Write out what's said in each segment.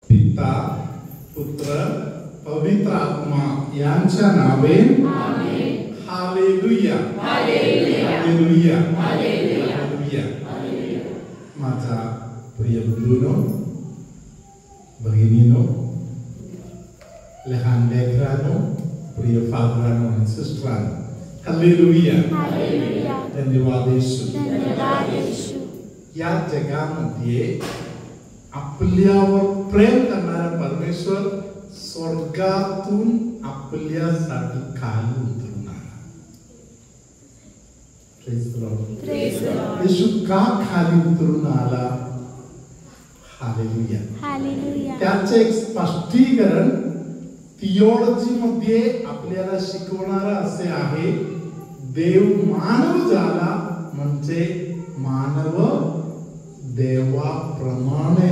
पिता पुत्र पवित्र आत्मा यांच्या नावे amen. Hallelujah hallelujah hallelujah hallelujah. माझा प्रिय बंधूंनो, भगिनीनो, लहान लेकरांनो, प्रिय फादरांनो आणि सिस्टरांनो, हालेलुया हालेलुया. धन्यवाद येशू, धन्यवाद येशू. या जगामध्ये आपल्यावर प्रेम करणारा परमेश्वर स्वर्गातून आपल्यासाठी खाली उतरून आला. Praise the Lord. येशू का खाली उतरून आला? Hallelujah hallelujah. त्याचे एक स्पष्टीकरण थिओलॉजी मध्ये आपल्याला शिकवणारा असे आहे, देव मानव झाला म्हणजे मानव देवाप्रमाणे.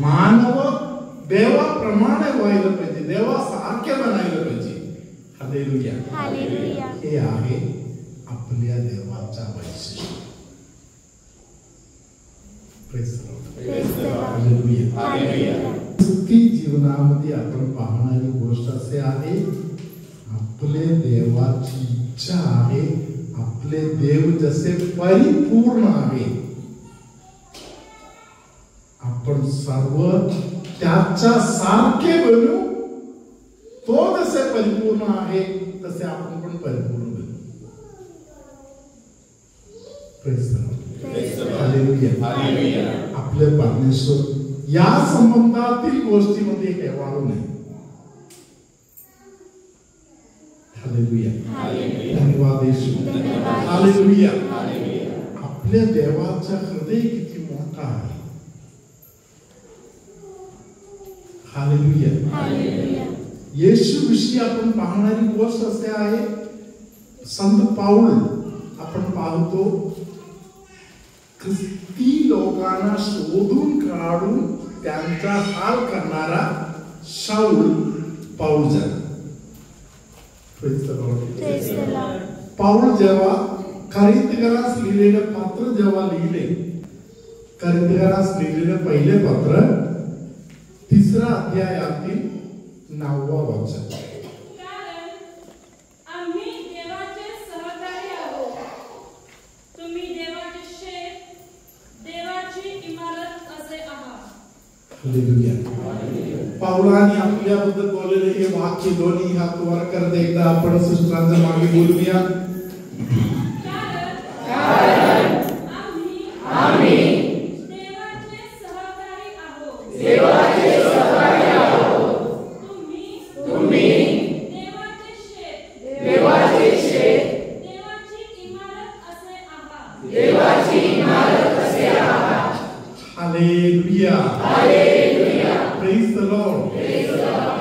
मानव देवाप्रमाणे व्हायला पाहिजे, देवासारखे बनायला पाहिजे. Hallelujah hallelujah. हे आहे आपल्या देवाचा वैशिष्ट्य. Praise the Lord. Hallelujah hallelujah. जीवनामध्ये आपण पाहणारी गोष्ट असे आहे, आपले देवाची इच्छा आहे, आपले देव जसे परिपूर्ण आहे, आपण सर्व त्याच्या सारखे बनू. तो जसे परिपूर्ण आहे तसे आपण पण परिपूर्ण बनू. Praise the Lord. Hallelujah hallelujah. आपले परमेश्वर या संबंधातील गोष्टीमध्ये हेवाळू नये. Hallelujah hallelujah. धन्यवाद येशू. Hallelujah hallelujah. आपल्या देवाचा हृदय किती मोठा आहे. Hallelujah hallelujah. येशू विषयी आपण पाहणारी गोष्ट असे आहे, संत पाऊल आपण पाहतो, ख्रिस्ती लोकांना शोधून काढून त्यांचा हाल करणारा शाऊल पाऊल झाला. पाऊल जेव्हा करिंथीकरास लिहिलेले पत्र जेव्हा लिहिले, करिंथीकरास लिहिलेले पहिले पत्र 3 अध्यायातील 9वा वचन. पाऊलाने आपल्याबद्दल बोललेले हे वाक्य दोन्ही हात वर करत एकदा आपण सिस्टरांच्या मागे बोलूया. Hallelujah hallelujah. Praise the Lord.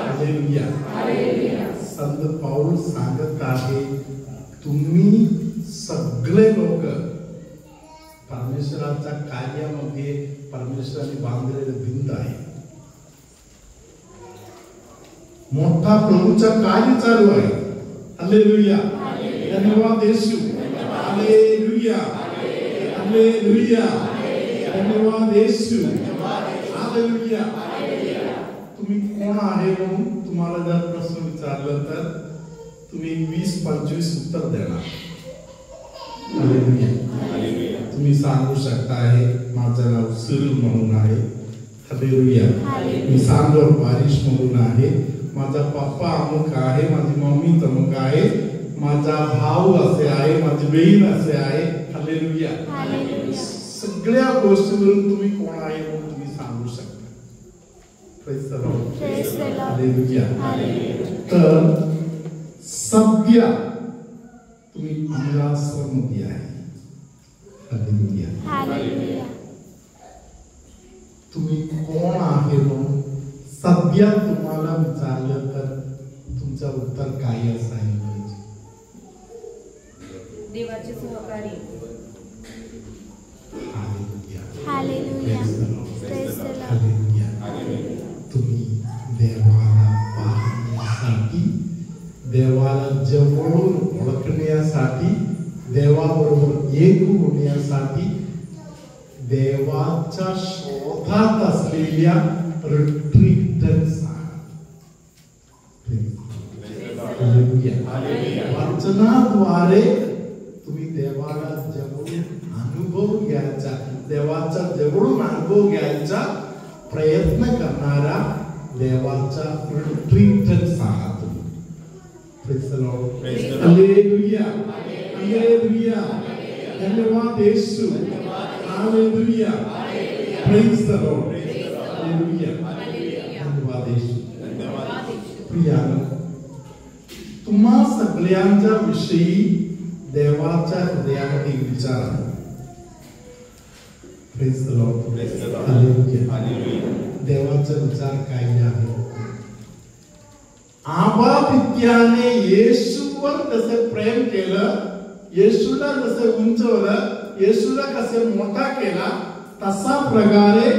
Hallelujah hallelujah. संत पाऊल सांगत आहे, तुम्ही सगळे लोक परमेश्वराच्या कार्यामध्ये परमेश्वराने बांधलेले भिंत आहे. मोठा प्रभूचा कार्य चालू आहे. हालेलुया. धन्यवाद येशू. Hallelujah hallelujah. धन्यवाद येशू. हालेलुया. तुम्ही कोण आहे म्हणून तुम्हाला जर प्रश्न विचारला तर तुम्ही 20-25 उत्तर देणार. Hallelujah hallelujah. तुम्ही सांगू शकता आहे, माझं नाव सिरिल म्हणून आहे. हालेलुया. मी सांगोर बारिश म्हणून आहे. माझा पप्पा अमुक आहे, माझी मम्मी तमुक आहे, माझा भाऊ असे आहे, माझी बहीण असे आहे. हालेलुया. सगळ्या गोष्टीवरून तुम्ही कोण आहे म्हणून तुम्ही सांगू शकता. Praise the Lord. हालेलुया. तर सध्या तुम्ही अमरासमध्ये आहे. Hallelujah hallelujah. तुम्ही कोण आहे म्हणून सध्या तुम्हाला विचारलं तर तुमचं उत्तर काय असायला पाहिजे? देवाचे सहकारी. Hallelujah hallelujah. तुम्ही देवाला पाहण्यासाठी, देवाला जवळून ओळखण्यासाठी, देवाबरोबर एक होण्यासाठी देवाच्या शोधात असलेल्या रिट्रीटर्स वचनाद्वारे तुम्ही देवाला जवळून अनुभव घ्यायचा, देवाचा जवळून अनुभव घ्यायचा प्रयत्न करणारा देवाचा रिट्रीटर्स आहात तुम्ही. Praise the Lord. Hallelujah, hallelujah. धन्यवाद Yeshu. Hallelujah. Praise the Lord. Hallelujah. धन्यवाद येशू. प्रियानो, तुम्हा सगळ्यांच्या विषयी देवाच्या हृदयात एक विचार आहे. Praise the Lord. हालेलुया. देवाचा विचार काय आहे? आबा पित्याने येशूवर कसं प्रेम केलं, येशूला कसं उंचवलं, येशूला कसं मोठा केला, तसा प्रकारे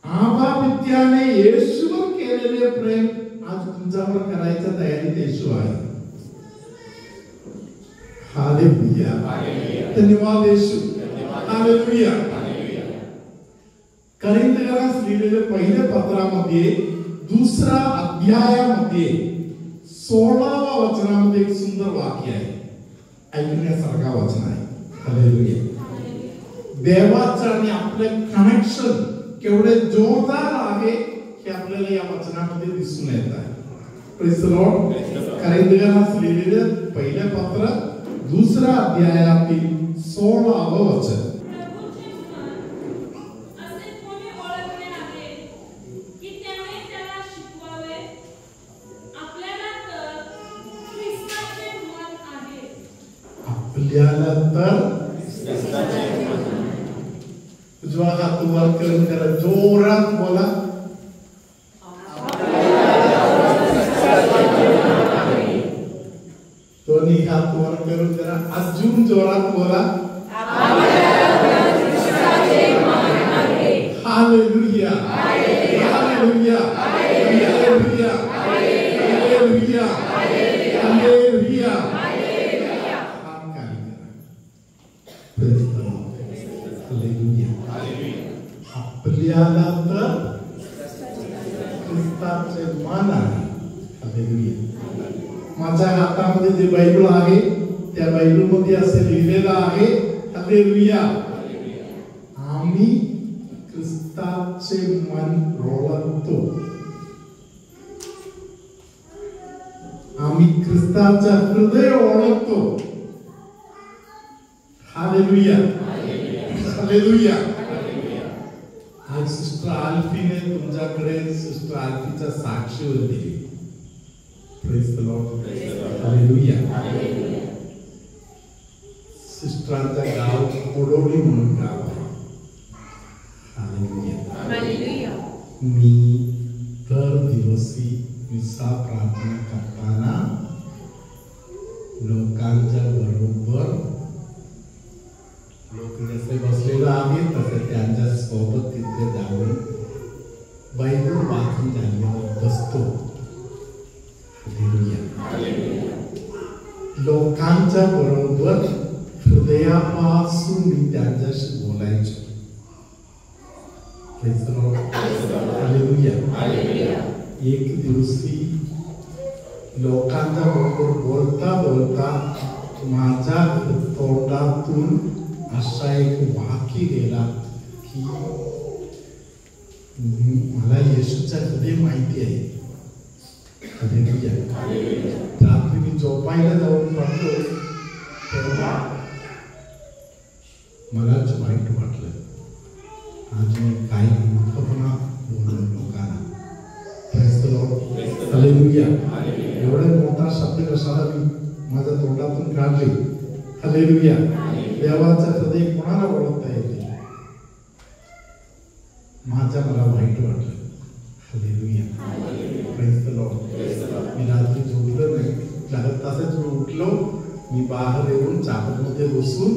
आबा पित्याने येशूवर केलेले प्रेम आज तुमच्यावर करायचं तयारीत येशू आहे. हालेलुया. धन्यवाद येशू. हालेलुया. कोरिन्थीयांना लिहिलेल्या पहिल्या पत्रामध्ये 2 अध्यायामध्ये 16व्या वचनामध्ये एक सुंदर वाक्य आहे, ऐकण्यासारखा वचन आहे. हालेलुया. देवाचं आणि आपलं कनेक्शन केवढे जोरदार आहे हे आपल्याला या वचनामध्ये दिसून येत आहे. Praise the Lord. कोरिन्थीयांना लिहिलेले पहिल्या पत्र 2 अध्यायातील 16वं वचन. आपल्याला तर उजवा हात वर करून करा, जोरात बोला. दोन्ही हात वर करून करा, अजून जोरात बोला. Hallelujah, hallelujah, hallelujah, hallelujah, hallelujah. आपल्याला तर ख्रिस्ताचे मान आहे. हालेलुया. माझ्या हातामध्ये जे बायबल आहे त्या बायबलमध्ये असे लिहिलेलं आहे, हालेलुया, आम्ही ख्रिस्ताचे मन ओळखतो, आम्ही ख्रिस्ताचं हृदय ओळखतो. Hallelujah, hallelujah. आज सिस्टर आल्फीने तुमच्याकडे सिस्टर आल्फीचा साक्षीवर दिली. Praise the Lord. हालेलुया. सिस्टरांचा गाव कोडोली म्हणून गाव आहे. हालेलुया. मी दर दिवशी मिसा प्रार्थना करताना लोकांच्या बरोबर, लोक जसे बसलेले आहेत तसे त्यांच्या सोबत तिथे जाऊन बायबल वाचून झाल्यावर बसतो. लोकांच्या बरोबर हृदयापासून मी त्यांच्याशी बोलायचो. एक दिवशी लोकांच्या बरोबर बोलता बोलता माझ्या तोंडातून असा एक वाक्य गेला की मला येशूचा हृदय माहिती आहे. रात्री मी झोपायला जाऊन पडलो तेव्हा मलाच वाईट वाटलं, आज मी काही मूर्खपणा बोललो लोकांना. हालेलुया. एवढा मोठा शब्द कशाला मी माझ्या तोंडातून काढले. हालेलुया. देवाचा हृदय कोणाला ओळखता येते. मला वाईट वाटलं. हालेलुया. Praise the Lord. मी रात्री झोपलो नाही, लागत तासच उठलो, मी बाहेर येऊन चाकरमध्ये बसून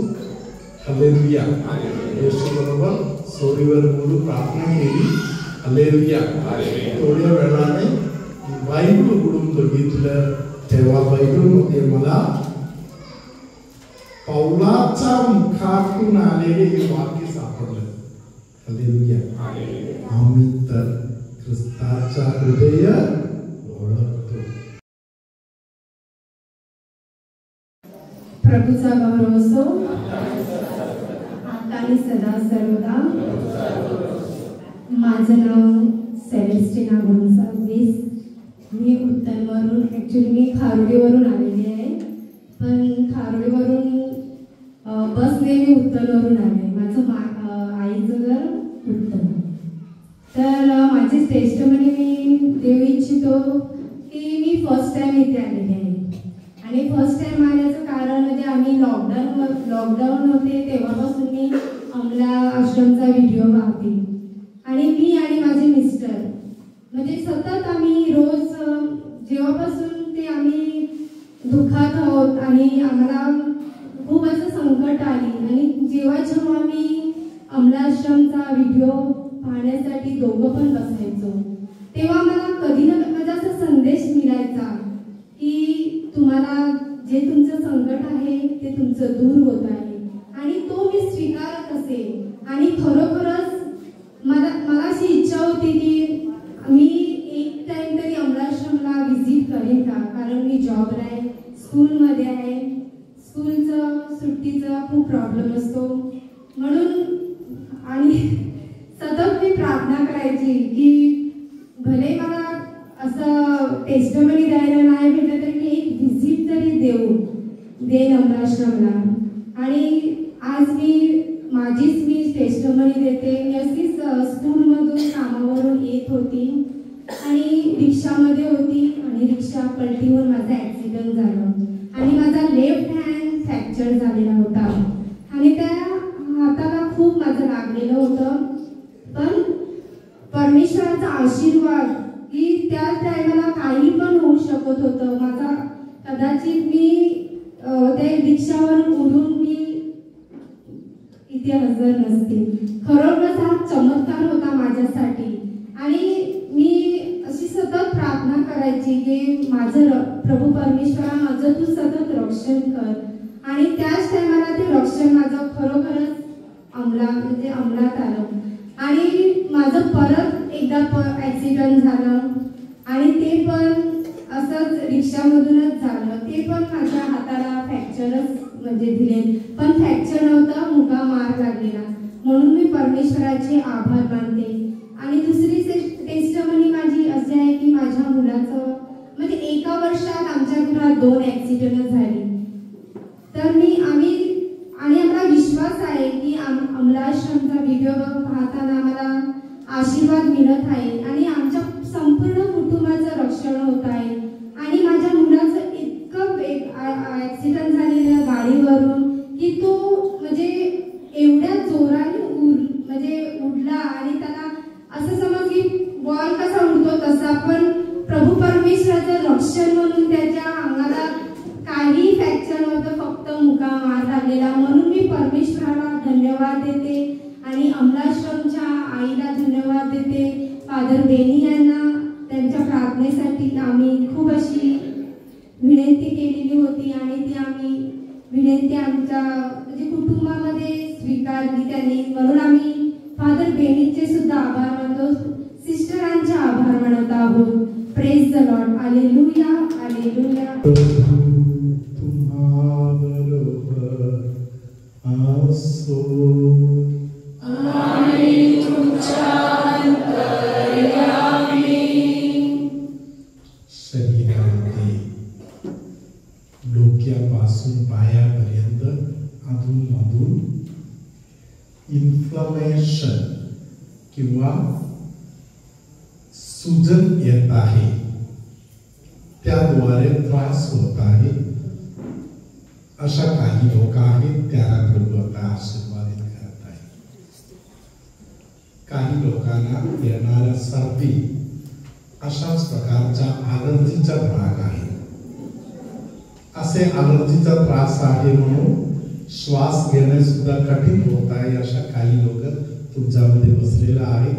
हालेलुया येशू बरोबर सोरीवर बोलून प्रार्थना केली. हालेलुया. थोड्या वेळाने बायबल उघडून बघितलं तेव्हा बायबलमध्ये मला पौलाच्या मुखातून आलेले हे वाक्य सापडलं. हालेलुया. आम्ही तर ख्रिस्ताच्या हृदय ओळखतो. प्रभूचा गौरव असो आता आणि सदा सर्वदा. माझं नाव सेलेस्टिना गोन्साल्विस. मी उत्तरवरून, ॲक्च्युली मी खारोडीवरून आलेली आहे, पण खारोडीवरून बसने मी उत्तरवरून आले. माझं आईचं घर उत्तर. तर माझी टेस्टमनी मी देऊ इच्छितो की मी फर्स्ट टाइम इथे आलेली आहे. आणि फर्स्ट टाइम आल्याचं कारण म्हणजे आम्ही लॉकडाऊन होते तेव्हापासून मी अमला आश्रमचा व्हिडिओ पाहते. आणि मी आणि माझे मिस्टर म्हणजे सतत आम्ही रोज जेव्हापासून ते आम्ही दुःखात आहोत आणि आम्हाला खूप असं संकट आली आणि जेव्हा मी अमला आश्रमचा व्हिडिओ पाहण्यासाठी दोघं पण बसायचो तेव्हा मला कधी ना माझा असा संदेश मिळायचा की तुम्हाला जे तुमचं संकट आहे ते तुमचं दूर होत आहे. आणि तो मी स्वीकारत असे. आणि खरोखरच मला अशी इच्छा होती की मी एक टाइम तरी अमलाश्रमला व्हिजिट करेन का, कारण मी जॉबला आहे, स्कूलमध्ये आहे. स्कूलचं सुट्टीचा खूप प्रॉब्लेम असतो म्हणून. आणि सतत मी प्रार्थना करायची की भले मला असं टेस्टमनी द्यायला नाही भेटलं तरी मी एक व्हिजिट तरी देईन अमलाश्रमला. आणि आज मी टेस्टमनी देते. मी अशीच स्कूलमधून कामावरून येत होती आणि रिक्षामध्ये होती आणि रिक्षा पलटी होऊन माझा ॲक्सिडेंट झाला आणि माझा लेफ्ट हँड फ्रॅक्चर झालेला होता आणि त्या हाताला खूप माझं लागलेलं होतं. पण परमेश्वराचा आशीर्वाद की त्या टायमाला काही पण होऊ शकत होतं. माझा कदाचित मी त्या रिक्षावरून उडून मी इथे हजर नसते. खरोखरच हा चमत्कार होता माझ्यासाठी. आणि मी अशी सतत प्रार्थना करायची की माझं प्रभू परमेश्वरा माझं तू सतत रक्षण कर. आणि त्याच टायमाला ते रक्षण माझं खरोखरच अंमलात आलं. आणि माझं परत एकदा ॲक्सिडेंट झालं आणि ते पण असंच रिक्षामधूनच झालं. ते पण माझ्या हाताला फ्रॅक्चरच म्हणजे दिले, पण फ्रॅक्चर नव्हता, मुका मार लागलेला. म्हणून मी परमेश्वराचे आभार मानते. आणि दुसरी टेस्टमनी माझी अशी आहे की माझ्या मुलाचं म्हणजे एका वर्षात आमच्या घरात 2 ॲक्सिडेंट झाली. तर आम्हाला विश्वास आहे की अमलाश्रमचा व्हिडिओ पाहताना आम्हाला आशीर्वाद मिळत आहे आणि आमच्या संपूर्ण कुटुंबाचं रक्षण होत आहे. आणि माझ्या मुलाचं इतकं ॲक्सिडेंट झालेलं गाडीवरून की तो म्हणजे एवढ्या जोराने उडला आणि त्याला असं समज की बॉल कसा उडतो तसा. पण प्रभू परमेश्वराचं रक्षण म्हणून त्याच्या अंगाला काही फ्रॅक्चर नव्हतं, फक्त मुका मार लागलेला. म्हणून मी परमेश्वराला धन्यवाद देते आणि अमलाश्रमच्या आईला धन्यवाद देते. फादर बेनी यांना त्यांच्या प्रार्थनेसाठी आम्ही खूप अशी विनंती केलेली होती आणि ती आम्ही विनंती आमच्या म्हणजे कुटुंबामध्ये स्वीकारली त्यांनी. म्हणून आम्ही फादर बेनीचे सुद्धा आभार मानतो, सिस्टरांचे आभार मानत आहोत. Praise the Lord. Hallelujah, hallelujah. शरीरामध्ये डोक्यापासून पायापर्यंत अधूनमधून इन्फ्लमेशन किंवा सूजन येत आहे, त्याद्वारे त्रास होत आहे. अशा काही लोक आहेत, त्याला प्रभू आता आशीर्वादित करत आहे. काही लोकांना येणारा सर्दी अशाच प्रकारचा अलर्जीचा भाग आहे. असे अलर्जीचा त्रास आहे म्हणून श्वास घेणे सुद्धा कठीण होत आहे. अशा काही लोक तुमच्यामध्ये बसलेला आहे.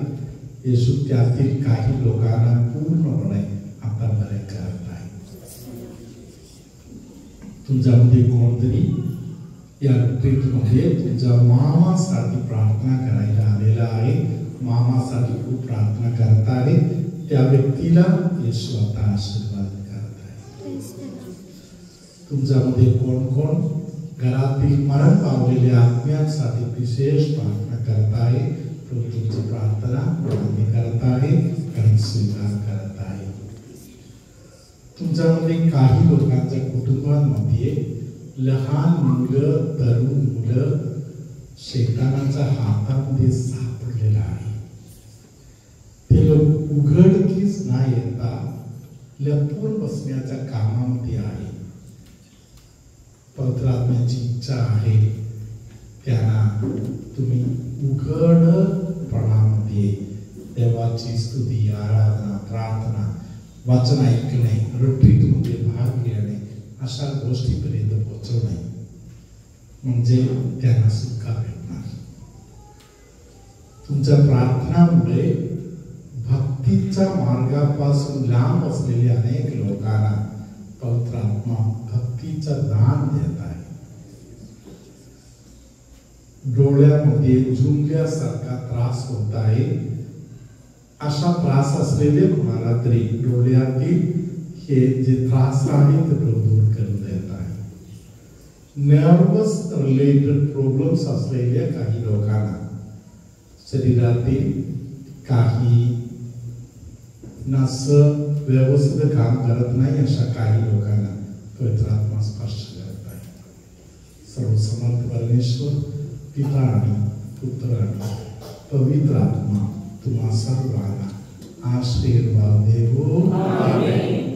येशू त्यातील काही लोकांना पूर्णपणे आता बरे करत आहे. तुमच्यामध्ये कोणतरी या ट्रीटमध्ये तुमच्या मामासाठी प्रार्थना करायला आलेला आहे. मामासाठी खूप प्रार्थना करत आहे. त्या व्यक्तीला येशू आता आशीर्वाद करत आहे. तुमच्यामध्ये कोण कोण घरातील मरण पावलेल्या आत्म्यांसाठी विशेष प्रार्थना करत आहे, तो तुमची प्रार्थना मान्य करत आहे आणि स्वीकार करत आहे. तुमच्यामध्ये काही लोकांच्या कुटुंबांमध्ये लहान मुलं, तरुण मुलं शैतानाच्या हातामध्ये सापडलेला आहे. ते लोक उघडकीस न येता लपून बसण्याच्या कामामध्ये आहे. पवित्र आत्म्याची इच्छा आहे त्यांना तुम्ही उघडपणामध्ये देवाची स्तुती, आराधना, प्रार्थना, वाचन ऐकणे, रिट्रीटमध्ये भाग घेणे अशा गोष्टीपर्यंत पोहोचवणे, म्हणजे त्यांना सुख भेटणार. तुमच्या प्रार्थनामुळे भक्तीच्या मार्गापासून लांब असलेल्या अनेक लोकांना पवित्र आत्मा भक्तीचं दान देत आहे. डोळ्यामध्ये झुंजल्यासारखा त्रास होत आहे, अशा त्रास असलेले कोणाला तरी डोळ्यातील हे जे त्रास आहे ते दूर करून देत आहे. नर्वस रिलेटेड प्रॉब्लेम्स असलेल्या काही लोकांना, शरीरातील काही नस व्यवस्थित काम करत नाही अशा काही लोकांना पवित्र आत्मा स्पर्श करत आहे. सर्वसमर्थ परमेश्वर पिता आणि पुत्र आणि पवित्र आत्मा तुम्हा सर्वांना आशीर्वाद देवो. आमेन.